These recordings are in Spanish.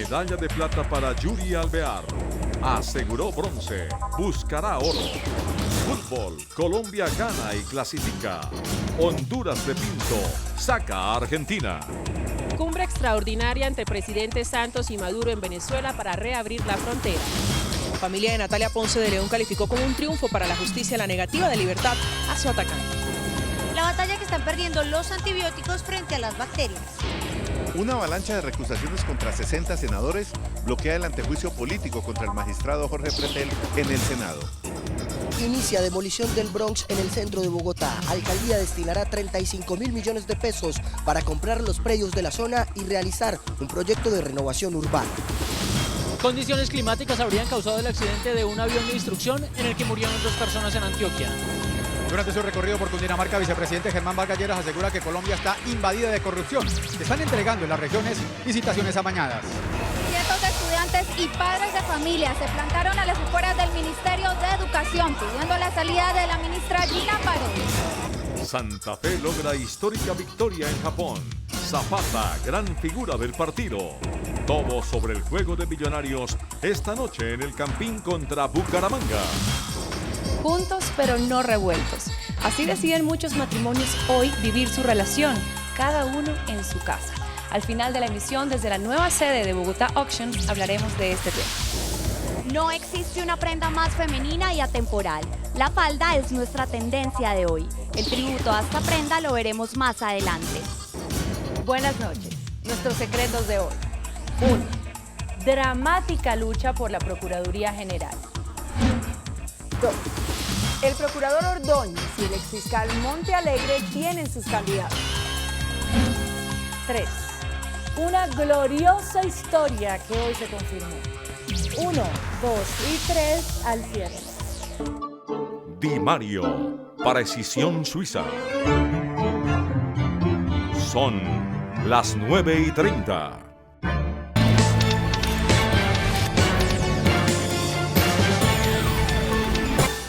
Medalla de plata para Yuri Alvear. Aseguró bronce, buscará oro. Fútbol, Colombia gana y clasifica. Honduras de Pinto saca a Argentina. Cumbre extraordinaria entre presidentes Santos y Maduro en Venezuela para reabrir la frontera. La familia de Natalia Ponce de León calificó como un triunfo para la justicia la negativa de libertad a su atacante. La batalla que están perdiendo los antibióticos frente a las bacterias. Una avalancha de recusaciones contra 60 senadores bloquea el antejuicio político contra el magistrado Jorge Pretel en el Senado. Inicia demolición del Bronx en el centro de Bogotá. Alcaldía destinará 35.000 millones de pesos para comprar los predios de la zona y realizar un proyecto de renovación urbana. Condiciones climáticas habrían causado el accidente de un avión de instrucción en el que murieron 2 personas en Antioquia. Durante su recorrido por Cundinamarca, vicepresidente Germán Vargas Lleras asegura que Colombia está invadida de corrupción. Se están entregando en las regiones licitaciones amañadas. Cientos de estudiantes y padres de familia se plantaron a las afueras del Ministerio de Educación pidiendo la salida de la ministra Gina Paredes. Santa Fe logra histórica victoria en Japón. Zapata, gran figura del partido. Todo sobre el juego de Millonarios esta noche en el Campín contra Bucaramanga. Juntos pero no revueltos. Así deciden muchos matrimonios hoy vivir su relación, cada uno en su casa. Al final de la emisión, desde la nueva sede de Bogotá Auctions, hablaremos de este tema. No existe una prenda más femenina y atemporal. La falda es nuestra tendencia de hoy. El tributo a esta prenda lo veremos más adelante. Buenas noches. Nuestros secretos de hoy. 1. Dramática lucha por la Procuraduría General. 2. El procurador Ordóñez y el exfiscal Monte Alegre tienen sus candidatos. 3. Una gloriosa historia que hoy se confirmó. 1, 2 y 3 al cierre. Di Mario, para Escisión Suiza. Son las 9:30.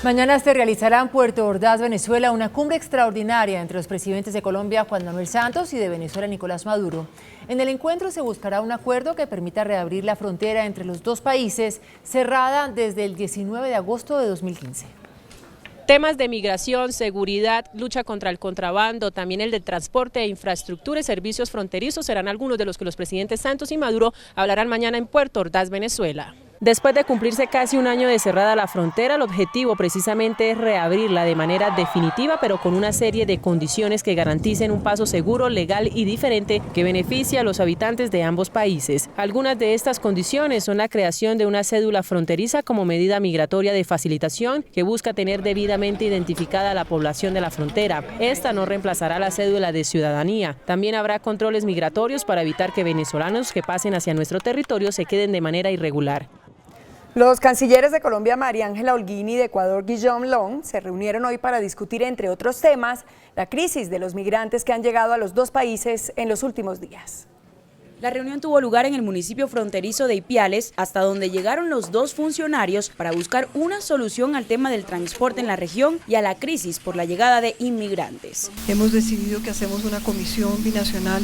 Mañana se realizará en Puerto Ordaz, Venezuela, una cumbre extraordinaria entre los presidentes de Colombia, Juan Manuel Santos, y de Venezuela, Nicolás Maduro. En el encuentro se buscará un acuerdo que permita reabrir la frontera entre los dos países, cerrada desde el 19 de agosto de 2015. Temas de migración, seguridad, lucha contra el contrabando, también el de transporte e infraestructura y servicios fronterizos serán algunos de los que los presidentes Santos y Maduro hablarán mañana en Puerto Ordaz, Venezuela. Después de cumplirse casi un año de cerrada la frontera, el objetivo precisamente es reabrirla de manera definitiva, pero con una serie de condiciones que garanticen un paso seguro, legal y diferente que beneficie a los habitantes de ambos países. Algunas de estas condiciones son la creación de una cédula fronteriza como medida migratoria de facilitación que busca tener debidamente identificada a la población de la frontera. Esta no reemplazará la cédula de ciudadanía. También habrá controles migratorios para evitar que venezolanos que pasen hacia nuestro territorio se queden de manera irregular. Los cancilleres de Colombia, María Ángela Holguín, y de Ecuador, Guillaume Long, se reunieron hoy para discutir, entre otros temas, la crisis de los migrantes que han llegado a los dos países en los últimos días. La reunión tuvo lugar en el municipio fronterizo de Ipiales, hasta donde llegaron los dos funcionarios para buscar una solución al tema del transporte en la región y a la crisis por la llegada de inmigrantes. Hemos decidido que hacemos una comisión binacional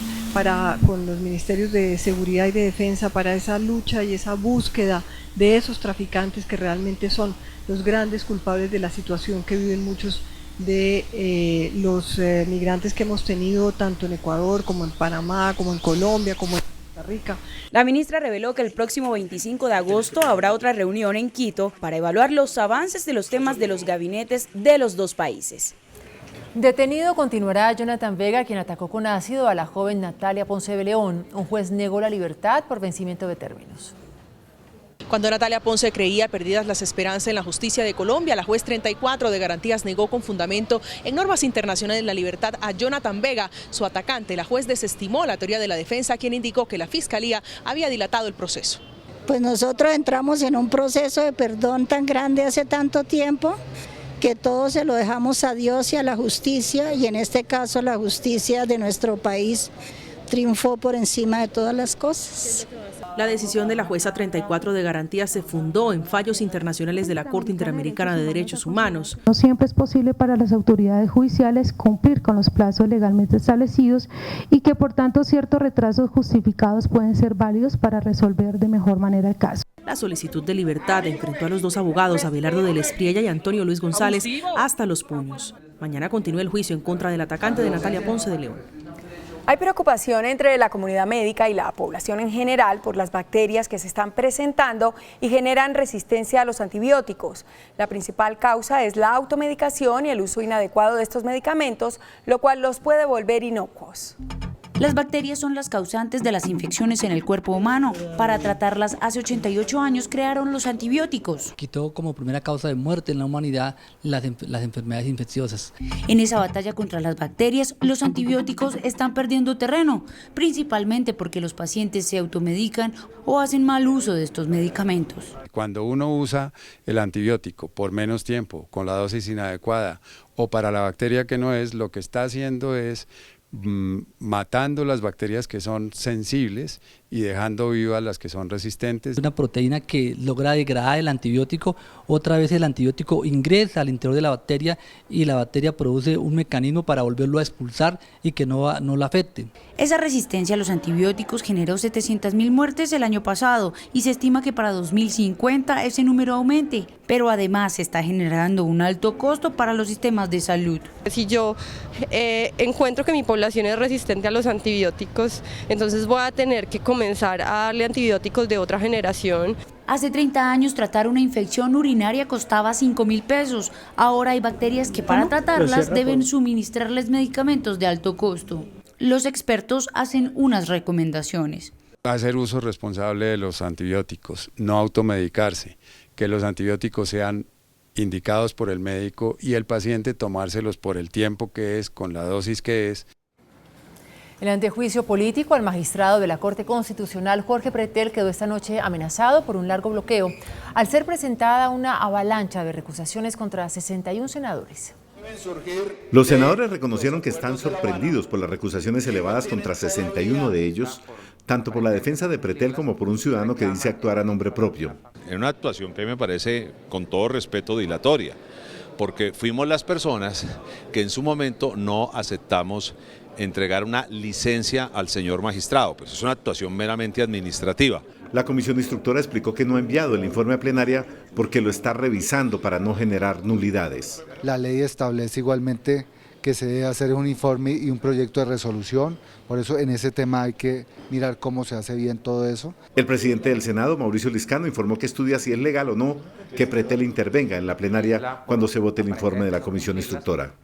con los ministerios de Seguridad y de Defensa para esa lucha y esa búsqueda de esos traficantes que realmente son los grandes culpables de la situación que viven muchos de los migrantes que hemos tenido tanto en Ecuador como en Panamá, como en Colombia, como en Costa Rica. La ministra reveló que el próximo 25 de agosto habrá otra reunión en Quito para evaluar los avances de los temas de los gabinetes de los dos países. Detenido continuará Jonathan Vega, quien atacó con ácido a la joven Natalia Ponce de León. Un juez negó la libertad por vencimiento de términos. Cuando Natalia Ponce creía perdidas las esperanzas en la justicia de Colombia, la juez 34 de garantías negó con fundamento en normas internacionales la libertad a Jonathan Vega, su atacante. La juez desestimó la teoría de la defensa, quien indicó que la fiscalía había dilatado el proceso. Pues nosotros entramos en un proceso de perdón tan grande hace tanto tiempo que todo se lo dejamos a Dios y a la justicia, y en este caso la justicia de nuestro país triunfó por encima de todas las cosas. La decisión de la jueza 34 de garantías se fundó en fallos internacionales de la Corte Interamericana de Derechos Humanos. No siempre es posible para las autoridades judiciales cumplir con los plazos legalmente establecidos y que por tanto ciertos retrasos justificados pueden ser válidos para resolver de mejor manera el caso. La solicitud de libertad enfrentó a los dos abogados, Abelardo del Espriella y Antonio Luis González, hasta los puños. Mañana continúa el juicio en contra del atacante de Natalia Ponce de León. Hay preocupación entre la comunidad médica y la población en general por las bacterias que se están presentando y generan resistencia a los antibióticos. La principal causa es la automedicación y el uso inadecuado de estos medicamentos, lo cual los puede volver inocuos. Las bacterias son las causantes de las infecciones en el cuerpo humano. Para tratarlas, hace 88 años crearon los antibióticos. Quitó como primera causa de muerte en la humanidad las enfermedades infecciosas. En esa batalla contra las bacterias, los antibióticos están perdiendo terreno, principalmente porque los pacientes se automedican o hacen mal uso de estos medicamentos. Cuando uno usa el antibiótico por menos tiempo, con la dosis inadecuada o para la bacteria que no es, lo que está haciendo es matando las bacterias que son sensibles y dejando vivas las que son resistentes. Una proteína que logra degradar el antibiótico, otra vez el antibiótico ingresa al interior de la bacteria y la bacteria produce un mecanismo para volverlo a expulsar y que no la afecte. Esa resistencia a los antibióticos generó 700.000 muertes el año pasado y se estima que para 2050 ese número aumente, pero además está generando un alto costo para los sistemas de salud. Si yo encuentro que mi población es resistente a los antibióticos, entonces voy a tener que comenzar a darle antibióticos de otra generación. Hace 30 años tratar una infección urinaria costaba 5.000 pesos. Ahora hay bacterias que para tratarlas deben suministrarles medicamentos de alto costo. Los expertos hacen unas recomendaciones. Hacer uso responsable de los antibióticos, no automedicarse, que los antibióticos sean indicados por el médico y el paciente tomárselos por el tiempo que es, con la dosis que es. El antejuicio político al magistrado de la Corte Constitucional, Jorge Pretel, quedó esta noche amenazado por un largo bloqueo al ser presentada una avalancha de recusaciones contra 61 senadores. Los senadores reconocieron que están sorprendidos por las recusaciones elevadas contra 61 de ellos, tanto por la defensa de Pretel como por un ciudadano que dice actuar a nombre propio. En una actuación que me parece, con todo respeto, dilatoria, porque fuimos las personas que en su momento no aceptamos entregar una licencia al señor magistrado, pues es una actuación meramente administrativa. La comisión instructora explicó que no ha enviado el informe a plenaria porque lo está revisando para no generar nulidades. La ley establece igualmente que se debe hacer un informe y un proyecto de resolución, por eso en ese tema hay que mirar cómo se hace bien todo eso. El presidente del Senado, Mauricio Liscano, informó que estudia si es legal o no que Pretel intervenga en la plenaria cuando se vote el informe de la comisión instructora.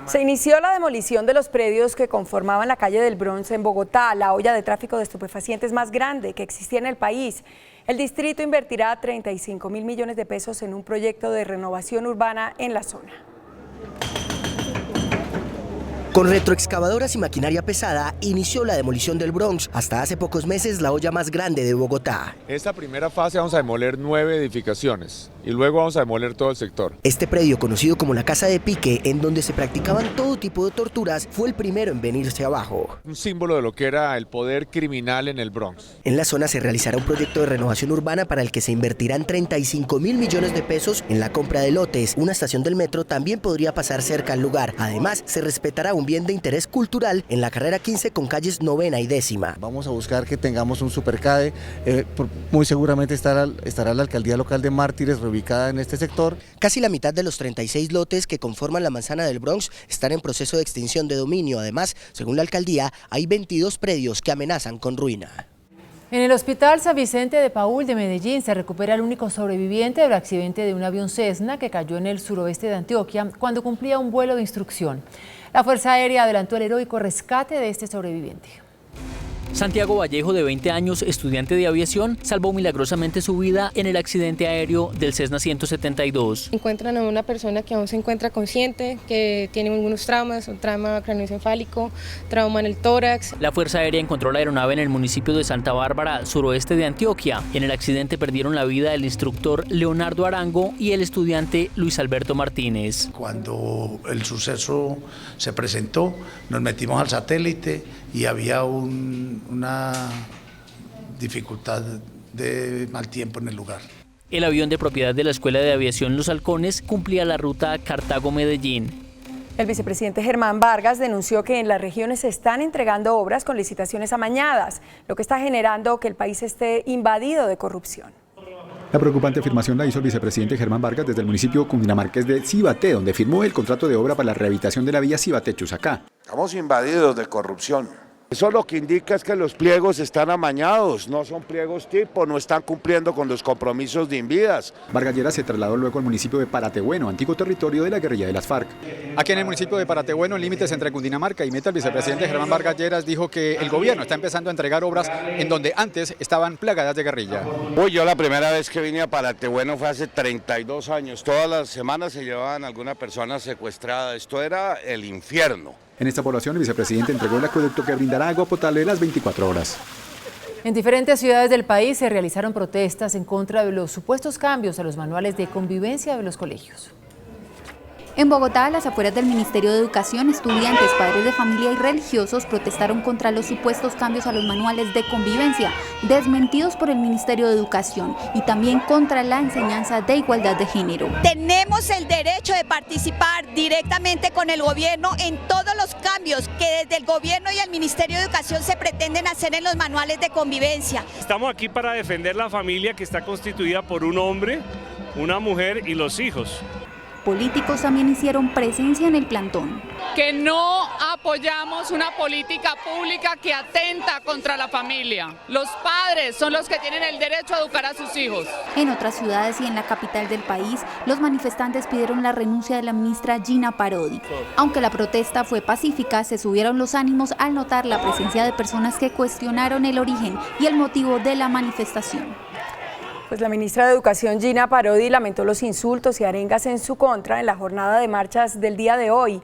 Se inició la demolición de los predios que conformaban la calle del Bronx en Bogotá, la olla de tráfico de estupefacientes más grande que existía en el país. El distrito invertirá 35.000 millones de pesos en un proyecto de renovación urbana en la zona. Con retroexcavadoras y maquinaria pesada, inició la demolición del Bronx, hasta hace pocos meses la olla más grande de Bogotá. Esta primera fase vamos a demoler 9 edificaciones y luego vamos a demoler todo el sector. Este predio, conocido como la Casa de Pique, en donde se practicaban todo tipo de torturas, fue el primero en venirse abajo. Un símbolo de lo que era el poder criminal en el Bronx. En la zona se realizará un proyecto de renovación urbana para el que se invertirán 35.000 millones de pesos en la compra de lotes. Una estación del metro también podría pasar cerca al lugar. Además, se respetará un bien de interés cultural en la carrera 15 con calles 9ª y 10ª. Vamos a buscar que tengamos un supercade, muy seguramente estará la alcaldía local de Mártires reubicada en este sector. Casi la mitad de los 36 lotes que conforman la manzana del Bronx están en proceso de extinción de dominio. Además, según la alcaldía, hay 22 predios que amenazan con ruina. En el Hospital San Vicente de Paúl de Medellín se recupera el único sobreviviente del accidente de un avión Cessna que cayó en el suroeste de Antioquia cuando cumplía un vuelo de instrucción. La Fuerza Aérea adelantó el heroico rescate de este sobreviviente. Santiago Vallejo, de 20 años, estudiante de aviación, salvó milagrosamente su vida en el accidente aéreo del Cessna 172. Encuentran a una persona que aún se encuentra consciente, que tiene algunos traumas, un trauma craneoencefálico, trauma en el tórax. La Fuerza Aérea encontró la aeronave en el municipio de Santa Bárbara, suroeste de Antioquia. En el accidente perdieron la vida el instructor Leonardo Arango y el estudiante Luis Alberto Martínez. Cuando el suceso se presentó, nos metimos al satélite y había una dificultad de mal tiempo en el lugar. El avión de propiedad de la Escuela de Aviación Los Halcones cumplía la ruta Cartago-Medellín. El vicepresidente Germán Vargas denunció que en las regiones se están entregando obras con licitaciones amañadas, lo que está generando que el país esté invadido de corrupción. La preocupante afirmación la hizo el vicepresidente Germán Vargas desde el municipio cundinamarqués de Cibaté, donde firmó el contrato de obra para la rehabilitación de la vía Cibaté-Chusacá. Estamos invadidos de corrupción. Eso lo que indica es que los pliegos están amañados, no son pliegos tipo, no están cumpliendo con los compromisos de Invidas. Vargas Lleras se trasladó luego al municipio de Paratebueno, antiguo territorio de la guerrilla de las FARC. Aquí en el municipio de Paratebueno, en límites entre Cundinamarca y Meta, el vicepresidente Germán Vargas Lleras dijo que el gobierno está empezando a entregar obras en donde antes estaban plagadas de guerrilla. Yo la primera vez que vine a Paratebueno fue hace 32 años. Todas las semanas se llevaban alguna persona secuestrada. Esto era el infierno. En esta población, el vicepresidente entregó el acueducto que brindará agua potable las 24 horas. En diferentes ciudades del país se realizaron protestas en contra de los supuestos cambios a los manuales de convivencia de los colegios. En Bogotá, a las afueras del Ministerio de Educación, estudiantes, padres de familia y religiosos protestaron contra los supuestos cambios a los manuales de convivencia, desmentidos por el Ministerio de Educación, y también contra la enseñanza de igualdad de género. Tenemos el derecho de participar directamente con el gobierno en todos los cambios que desde el gobierno y el Ministerio de Educación se pretenden hacer en los manuales de convivencia. Estamos aquí para defender la familia que está constituida por un hombre, una mujer y los hijos. Políticos también hicieron presencia en el plantón. Que no apoyamos una política pública que atenta contra la familia. Los padres son los que tienen el derecho a educar a sus hijos. En otras ciudades y en la capital del país, los manifestantes pidieron la renuncia de la ministra Gina Parodi. Aunque la protesta fue pacífica, se subieron los ánimos al notar la presencia de personas que cuestionaron el origen y el motivo de la manifestación. Pues la ministra de Educación, Gina Parodi, lamentó los insultos y arengas en su contra en la jornada de marchas del día de hoy.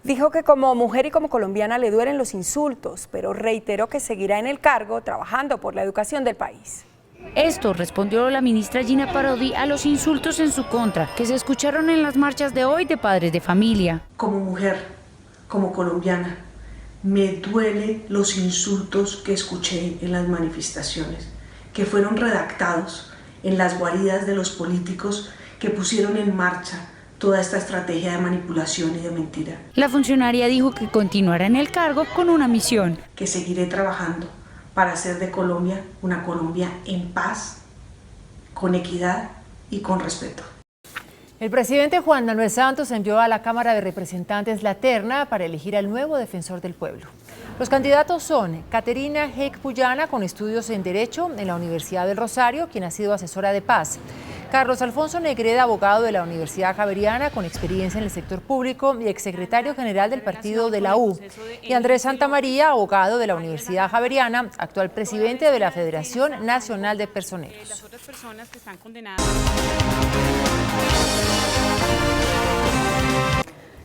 Dijo que como mujer y como colombiana le duelen los insultos, pero reiteró que seguirá en el cargo trabajando por la educación del país. Esto respondió la ministra Gina Parodi a los insultos en su contra que se escucharon en las marchas de hoy de padres de familia. Como mujer, como colombiana, me duelen los insultos que escuché en las manifestaciones, que fueron redactados en las guaridas de los políticos que pusieron en marcha toda esta estrategia de manipulación y de mentira. La funcionaria dijo que continuará en el cargo con una misión. Que seguiré trabajando para hacer de Colombia una Colombia en paz, con equidad y con respeto. El presidente Juan Manuel Santos envió a la Cámara de Representantes la terna para elegir al nuevo defensor del pueblo. Los candidatos son Caterina Heik Puyana, con estudios en Derecho en la Universidad del Rosario, quien ha sido asesora de paz; Carlos Alfonso Negreda, abogado de la Universidad Javeriana, con experiencia en el sector público y exsecretario general del partido de la U; y Andrés Santamaría, abogado de la Universidad Javeriana, actual presidente de la Federación Nacional de Personeros.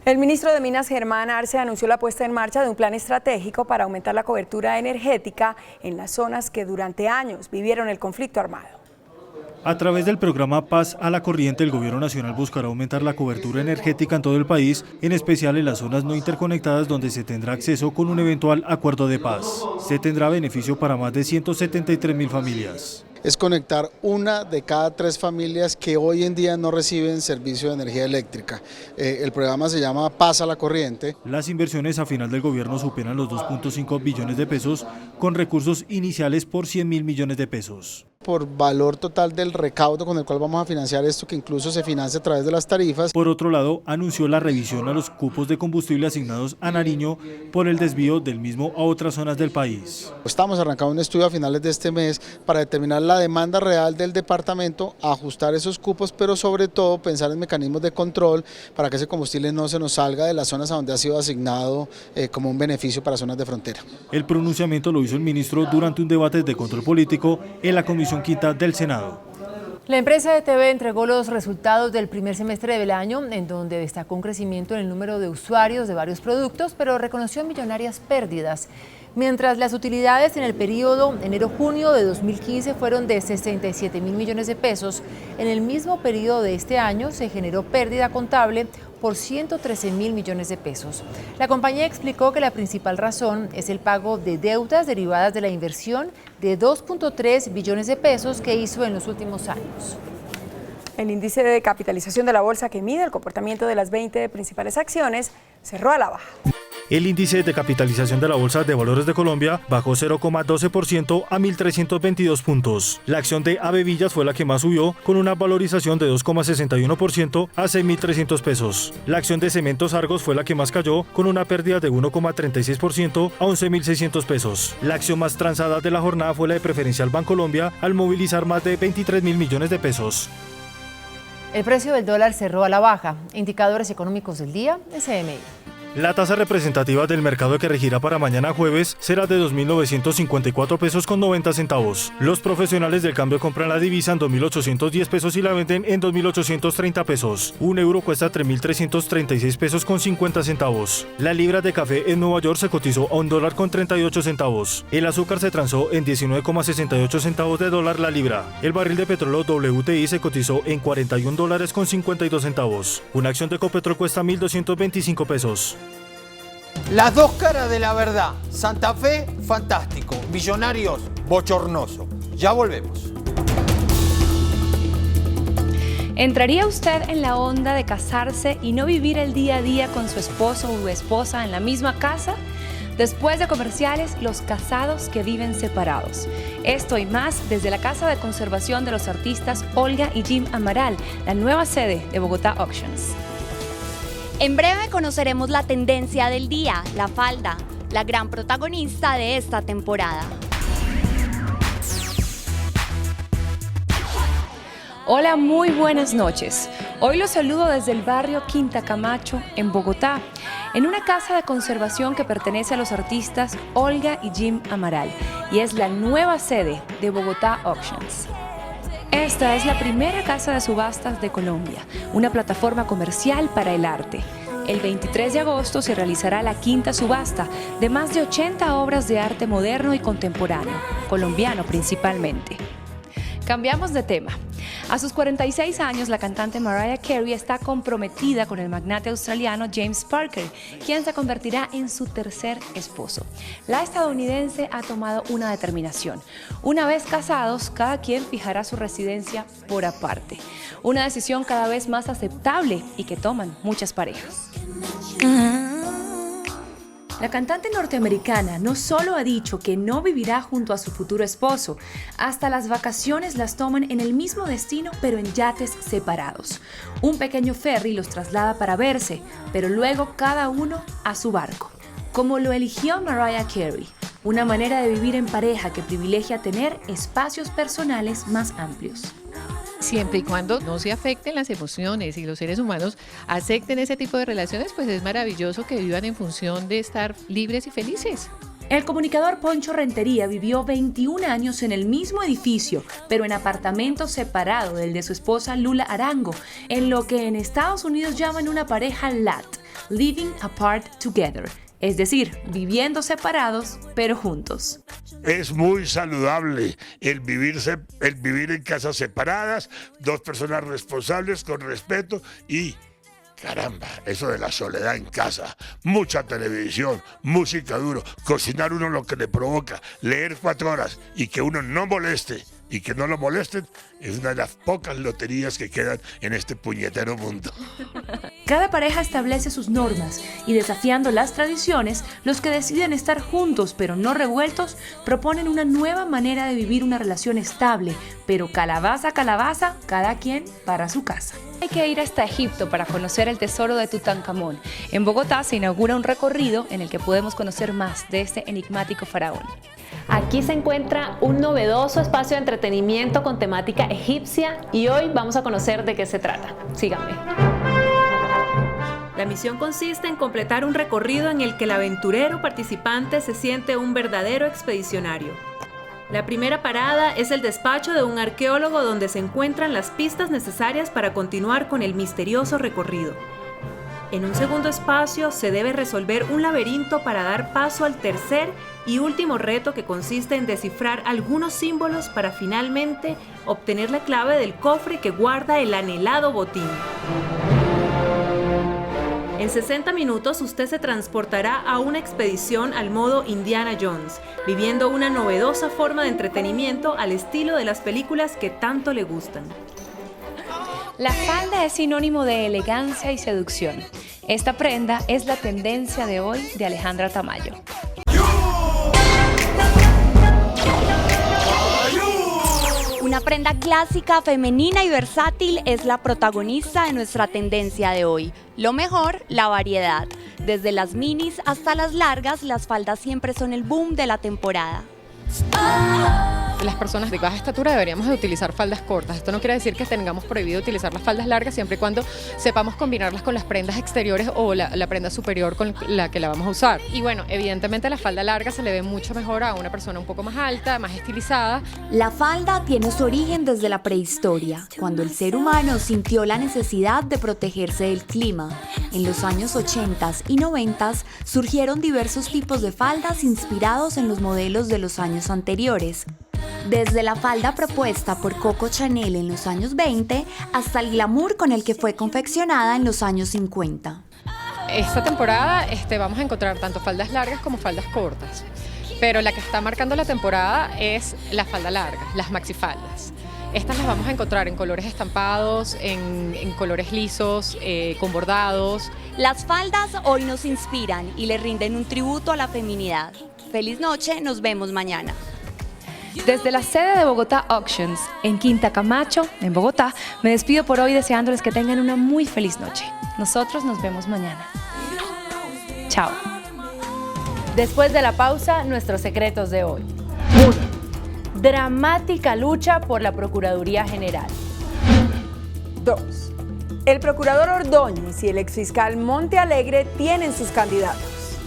El ministro de Minas, Germán Arce, anunció la puesta en marcha de un plan estratégico para aumentar la cobertura energética en las zonas que durante años vivieron el conflicto armado. A través del programa Paz a la Corriente, el Gobierno Nacional buscará aumentar la cobertura energética en todo el país, en especial en las zonas no interconectadas donde se tendrá acceso con un eventual acuerdo de paz. Se tendrá beneficio para más de 173.000 familias. Es conectar una de cada 3 familias que hoy en día no reciben servicio de energía eléctrica. El programa se llama Paz a la Corriente. Las inversiones a final del gobierno superan los 2.5 billones de pesos, con recursos iniciales por 100.000 millones de pesos. Por valor total del recaudo con el cual vamos a financiar esto, que incluso se financia a través de las tarifas. Por otro lado, anunció la revisión a los cupos de combustible asignados a Nariño por el desvío del mismo a otras zonas del país. Estamos arrancando un estudio a finales de este mes para determinar la demanda real del departamento, ajustar esos cupos, pero sobre todo pensar en mecanismos de control para que ese combustible no se nos salga de las zonas a donde ha sido asignado como un beneficio para zonas de frontera. El pronunciamiento lo hizo el ministro durante un debate de control político en la Comisión Quinta del Senado. La empresa ETV entregó los resultados del primer semestre del año, en donde destacó un crecimiento en el número de usuarios de varios productos, pero reconoció millonarias pérdidas. Mientras las utilidades en el periodo enero-junio de 2015 fueron de 67.000 millones de pesos, en el mismo periodo de este año se generó pérdida contable por 113.000 millones de pesos. La compañía explicó que la principal razón es el pago de deudas derivadas de la inversión de 2.3 billones de pesos que hizo en los últimos años. El índice de capitalización de la bolsa, que mide el comportamiento de las 20 principales acciones, cerró a la baja. El índice de capitalización de la Bolsa de Valores de Colombia bajó 0,12% a 1.322 puntos. La acción de AB Villas fue la que más subió, con una valorización de 2,61% a 6.300 pesos. La acción de Cementos Argos fue la que más cayó, con una pérdida de 1,36% a 11.600 pesos. La acción más transada de la jornada fue la de Preferencial Bancolombia, al movilizar más de 23.000 millones de pesos. El precio del dólar cerró a la baja. Indicadores económicos del día en CMI. La tasa representativa del mercado que regirá para mañana jueves será de 2.954 pesos con 90 centavos. Los profesionales del cambio compran la divisa en 2.810 pesos y la venden en 2.830 pesos. Un euro cuesta 3.336 pesos con 50 centavos. La libra de café en Nueva York se cotizó a $1.38. El azúcar se transó en 19,68 centavos de dólar la libra. El barril de petróleo WTI se cotizó en $41 con 52 centavos. Una acción de Ecopetrol cuesta 1.225 pesos. Las dos caras de la verdad. Santa Fe, fantástico. Millonarios, bochornoso. Ya volvemos. ¿Entraría usted en la onda de casarse y no vivir el día a día con su esposo o esposa en la misma casa? Después de comerciales, los casados que viven separados. Esto y más desde la Casa de Conservación de los Artistas Olga y Jim Amaral, la nueva sede de Bogotá Auctions. En breve conoceremos la tendencia del día, la falda, la gran protagonista de esta temporada. Hola, muy buenas noches. Hoy los saludo desde el barrio Quinta Camacho, en Bogotá, en una casa de conservación que pertenece a los artistas Olga y Jim Amaral, y es la nueva sede de Bogotá Auctions. Esta es la primera casa de subastas de Colombia, una plataforma comercial para el arte. El 23 de agosto se realizará la quinta subasta de más de 80 obras de arte moderno y contemporáneo, colombiano principalmente. Cambiamos de tema. A sus 46 años, la cantante Mariah Carey está comprometida con el magnate australiano James Parker, quien se convertirá en su tercer esposo. La estadounidense ha tomado una determinación. Una vez casados, cada quien fijará su residencia por aparte. Una decisión cada vez más aceptable y que toman muchas parejas. La cantante norteamericana no solo ha dicho que no vivirá junto a su futuro esposo, hasta las vacaciones las toman en el mismo destino pero en yates separados. Un pequeño ferry los traslada para verse, pero luego cada uno a su barco. Como lo eligió Mariah Carey, una manera de vivir en pareja que privilegia tener espacios personales más amplios. Siempre y cuando no se afecten las emociones y los seres humanos acepten ese tipo de relaciones, pues es maravilloso que vivan en función de estar libres y felices. El comunicador Poncho Rentería vivió 21 años en el mismo edificio, pero en apartamento separado del de su esposa Lula Arango, en lo que en Estados Unidos llaman una pareja LAT, Living Apart Together. Es decir, viviendo separados, pero juntos. Es muy saludable el vivir en casas separadas, dos personas responsables con respeto y, caramba, eso de la soledad en casa, mucha televisión, música duro, cocinar uno lo que le provoca, leer 4 horas y que uno no moleste y que no lo molesten, es una de las pocas loterías que quedan en este puñetero mundo. Cada pareja establece sus normas y, desafiando las tradiciones, los que deciden estar juntos pero no revueltos proponen una nueva manera de vivir una relación estable, pero calabaza a calabaza, cada quien para su casa. Hay que ir hasta Egipto para conocer el tesoro de Tutankamón. En Bogotá se inaugura un recorrido en el que podemos conocer más de este enigmático faraón. Aquí se encuentra un novedoso espacio de entretenimiento con temática egipcia y hoy vamos a conocer de qué se trata. Síganme. La misión consiste en completar un recorrido en el que el aventurero participante se siente un verdadero expedicionario. La primera parada es el despacho de un arqueólogo donde se encuentran las pistas necesarias para continuar con el misterioso recorrido. En un segundo espacio se debe resolver un laberinto para dar paso al tercer y último reto, que consiste en descifrar algunos símbolos para finalmente obtener la clave del cofre que guarda el anhelado botín. En 60 minutos usted se transportará a una expedición al modo Indiana Jones, viviendo una novedosa forma de entretenimiento al estilo de las películas que tanto le gustan. La falda es sinónimo de elegancia y seducción. Esta prenda es la tendencia de hoy de Alejandra Tamayo. Una prenda clásica, femenina y versátil es la protagonista de nuestra tendencia de hoy. Lo mejor, la variedad. Desde las minis hasta las largas, las faldas siempre son el boom de la temporada. Las personas de baja estatura deberíamos de utilizar faldas cortas. Esto no quiere decir que tengamos prohibido utilizar las faldas largas siempre y cuando sepamos combinarlas con las prendas exteriores o la prenda superior con la que la vamos a usar. Y bueno, evidentemente la falda larga se le ve mucho mejor a una persona un poco más alta, más estilizada. La falda tiene su origen desde la prehistoria, cuando el ser humano sintió la necesidad de protegerse del clima. En los años 80 y 90 surgieron diversos tipos de faldas inspirados en los modelos de los años anteriores. Desde la falda propuesta por Coco Chanel en los años 20 hasta el glamour con el que fue confeccionada en los años 50. Esta temporada vamos a encontrar tanto faldas largas como faldas cortas, pero la que está marcando la temporada es la falda larga, las maxifaldas. Estas las vamos a encontrar en colores estampados, en colores lisos, con bordados. Las faldas hoy nos inspiran y le rinden un tributo a la feminidad. Feliz noche, nos vemos mañana. Desde la sede de Bogotá Auctions, en Quinta Camacho, en Bogotá, me despido por hoy deseándoles que tengan una muy feliz noche. Nosotros nos vemos mañana. Chao. Después de la pausa, nuestros secretos de hoy. 1. Dramática lucha por la Procuraduría General. 2. El procurador Ordóñez y el exfiscal Montealegre tienen sus candidatos.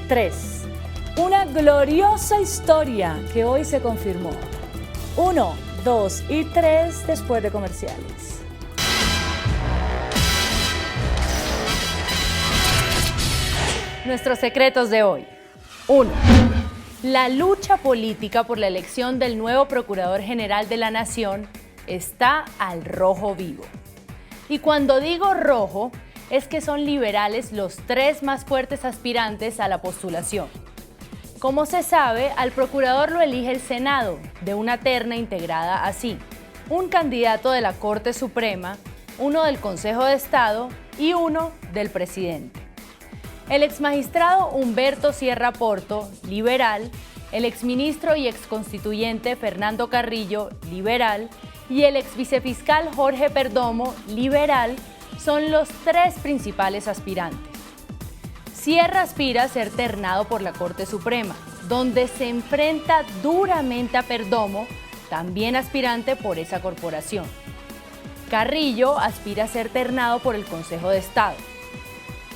3. Una gloriosa historia que hoy se confirmó. 1, 2 y 3 después de comerciales. Nuestros secretos de hoy. 1. La lucha política por la elección del nuevo Procurador General de la Nación está al rojo vivo. Y cuando digo rojo, es que son liberales los 3 más fuertes aspirantes a la postulación. Como se sabe, al procurador lo elige el Senado, de una terna integrada así: un candidato de la Corte Suprema, uno del Consejo de Estado y uno del presidente. El exmagistrado Humberto Sierra Porto, liberal, el exministro y exconstituyente Fernando Carrillo, liberal, y el exvicefiscal Jorge Perdomo, liberal, son los 3 principales aspirantes. Sierra aspira a ser ternado por la Corte Suprema, donde se enfrenta duramente a Perdomo, también aspirante por esa corporación. Carrillo aspira a ser ternado por el Consejo de Estado.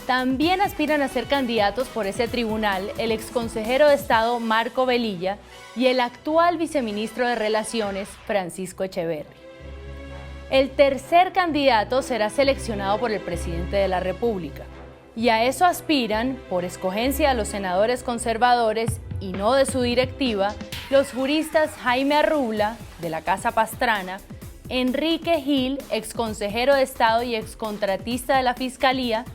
También aspiran a ser candidatos por ese tribunal el exconsejero de Estado Marco Velilla y el actual viceministro de Relaciones Francisco Echeverri. El tercer candidato será seleccionado por el presidente de la República. Y a eso aspiran, por escogencia de los senadores conservadores y no de su directiva, los juristas Jaime Arrubla, de la Casa Pastrana, Enrique Gil, exconsejero de Estado y excontratista de la Fiscalía,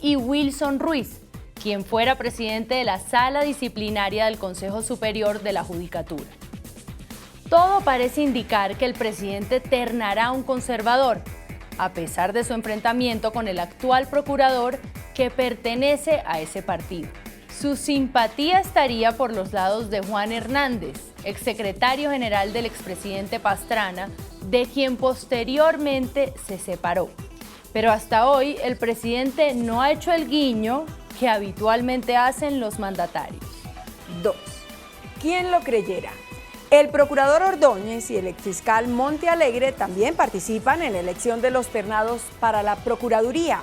y Wilson Ruiz, quien fuera presidente de la Sala Disciplinaria del Consejo Superior de la Judicatura. Todo parece indicar que el presidente ternará a un conservador, a pesar de su enfrentamiento con el actual procurador que pertenece a ese partido. Su simpatía estaría por los lados de Juan Hernández, exsecretario general del expresidente Pastrana, de quien posteriormente se separó. Pero hasta hoy el presidente no ha hecho el guiño que habitualmente hacen los mandatarios. 2. ¿Quién lo creyera? El procurador Ordóñez y el exfiscal Montealegre también participan en la elección de los ternados para la Procuraduría.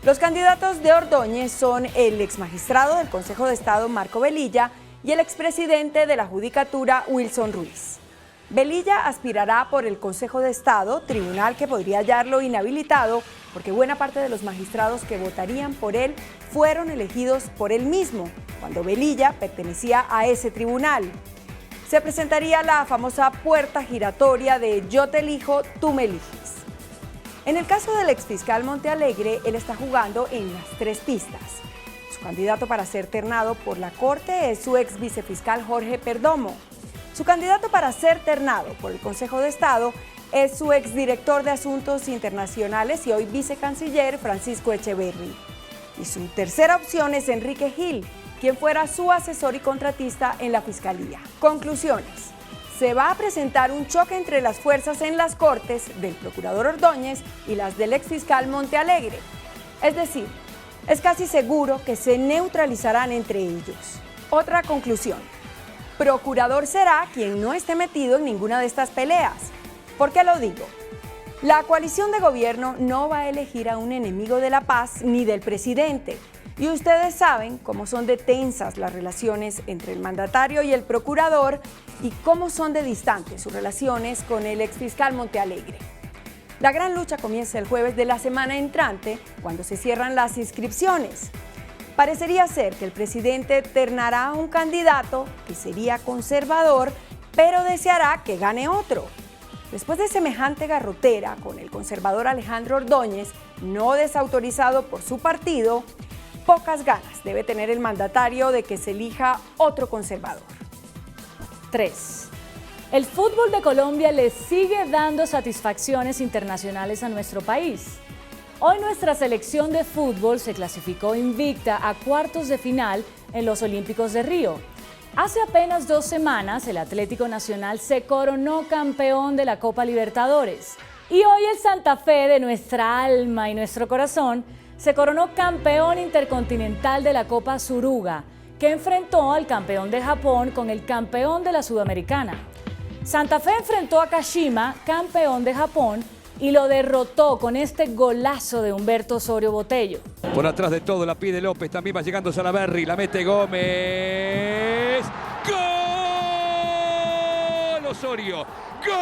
Los candidatos de Ordóñez son el exmagistrado del Consejo de Estado Marco Velilla y el expresidente de la Judicatura Wilson Ruiz. Velilla aspirará por el Consejo de Estado, tribunal que podría hallarlo inhabilitado porque buena parte de los magistrados que votarían por él fueron elegidos por él mismo, cuando Velilla pertenecía a ese tribunal. Se presentaría la famosa puerta giratoria de yo te elijo, tú me eliges. En el caso del exfiscal Montealegre, él está jugando en las 3 pistas. Su candidato para ser ternado por la Corte es su ex vicefiscal Jorge Perdomo. Su candidato para ser ternado por el Consejo de Estado es su exdirector de Asuntos Internacionales y hoy vicecanciller Francisco Echeverri. Y su tercera opción es Enrique Gil, quien fuera su asesor y contratista en la Fiscalía. Conclusiones. Se va a presentar un choque entre las fuerzas en las Cortes del procurador Ordóñez y las del exfiscal Montealegre. Es decir, es casi seguro que se neutralizarán entre ellos. Otra conclusión. Procurador será quien no esté metido en ninguna de estas peleas. ¿Por qué lo digo? La coalición de gobierno no va a elegir a un enemigo de la paz ni del presidente. Y ustedes saben cómo son de tensas las relaciones entre el mandatario y el procurador y cómo son de distantes sus relaciones con el exfiscal Montealegre. La gran lucha comienza el jueves de la semana entrante, cuando se cierran las inscripciones. Parecería ser que el presidente ternará a un candidato que sería conservador, pero deseará que gane otro. Después de semejante garrotera con el conservador Alejandro Ordóñez, no desautorizado por su partido, pocas ganas debe tener el mandatario de que se elija otro conservador. 3. El fútbol de Colombia le sigue dando satisfacciones internacionales a nuestro país. Hoy nuestra selección de fútbol se clasificó invicta a cuartos de final en los Olímpicos de Río. Hace apenas 2 semanas el Atlético Nacional se coronó campeón de la Copa Libertadores. Y hoy el Santa Fe de nuestra alma y nuestro corazón se coronó campeón intercontinental de la Copa Suruga, que enfrentó al campeón de Japón con el campeón de la Sudamericana. Santa Fe enfrentó a Kashima, campeón de Japón, y lo derrotó con este golazo de Humberto Osorio Botello. Por atrás de todo la pide López, también va llegando Salaberry, la mete Gómez. ¡Gol! Osorio. ¡Gol!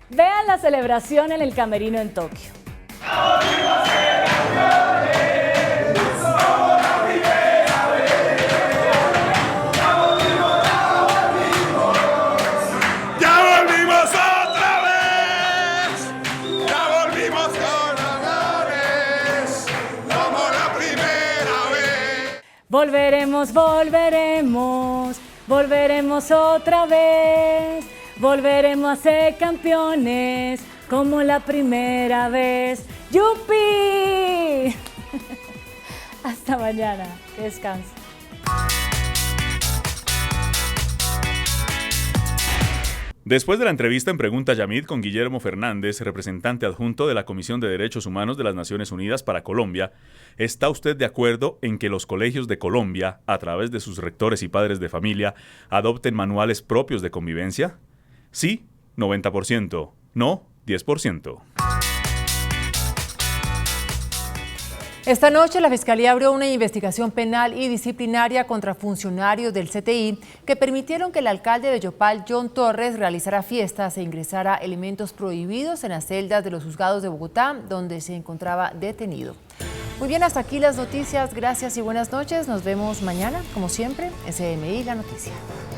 Vean la celebración en el camerino en Tokio. Volveremos, volveremos, volveremos otra vez, volveremos a ser campeones como la primera vez. ¡Yupi! Hasta mañana, que descansen. Después de la entrevista en Pregunta Yamid con Guillermo Fernández, representante adjunto de la Comisión de Derechos Humanos de las Naciones Unidas para Colombia, ¿está usted de acuerdo en que los colegios de Colombia, a través de sus rectores y padres de familia, adopten manuales propios de convivencia? Sí, 90%. No, 10%. Esta noche la Fiscalía abrió una investigación penal y disciplinaria contra funcionarios del CTI que permitieron que el alcalde de Yopal, John Torres, realizara fiestas e ingresara elementos prohibidos en las celdas de los juzgados de Bogotá, donde se encontraba detenido. Muy bien, hasta aquí las noticias. Gracias y buenas noches. Nos vemos mañana, como siempre, en CMI La Noticia.